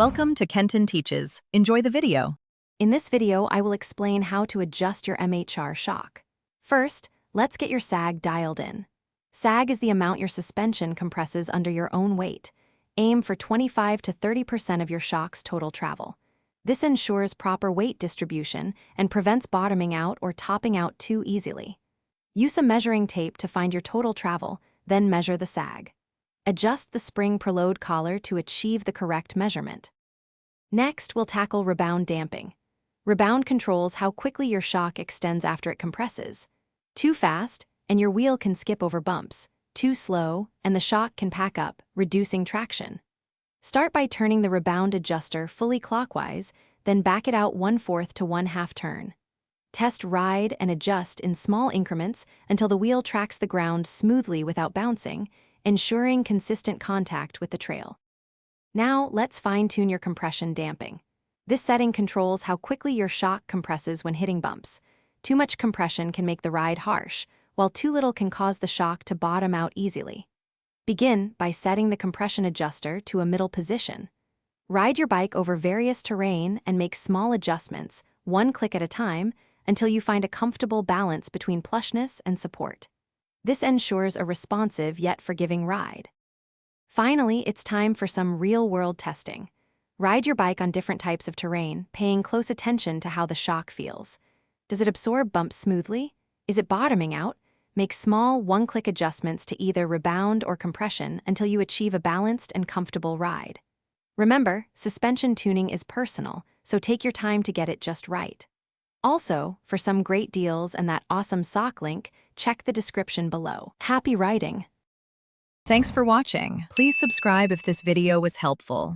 Welcome to Kenton Teaches. Enjoy the video. In this video, I will explain how to adjust your MHR shock. First, let's get your sag dialed in. Sag is the amount your suspension compresses under your own weight. Aim for 25 to 30% of your shock's total travel. This ensures proper weight distribution and prevents bottoming out or topping out too easily. Use a measuring tape to find your total travel, then measure the sag. Adjust the spring preload collar to achieve the correct measurement. Next, we'll tackle rebound damping. Rebound controls how quickly your shock extends after it compresses. Too fast, and your wheel can skip over bumps. Too slow, and the shock can pack up, reducing traction. Start by turning the rebound adjuster fully clockwise, then back it out 1/4 to 1/2 turn. Test ride and adjust in small increments until the wheel tracks the ground smoothly without bouncing, ensuring consistent contact with the trail. Now, let's fine-tune your compression damping. This setting controls how quickly your shock compresses when hitting bumps. Too much compression can make the ride harsh, while too little can cause the shock to bottom out easily. Begin by setting the compression adjuster to a middle position. Ride your bike over various terrain and make small adjustments, one click at a time, until you find a comfortable balance between plushness and support. This ensures a responsive yet forgiving ride. Finally, it's time for some real-world testing. Ride your bike on different types of terrain, paying close attention to how the shock feels. Does it absorb bumps smoothly? Is it bottoming out? Make small, one-click adjustments to either rebound or compression until you achieve a balanced and comfortable ride. Remember, suspension tuning is personal, so take your time to get it just right. Also, for some great deals and that awesome sock link, check the description below. Happy riding! Thanks for watching. Please subscribe if this video was helpful.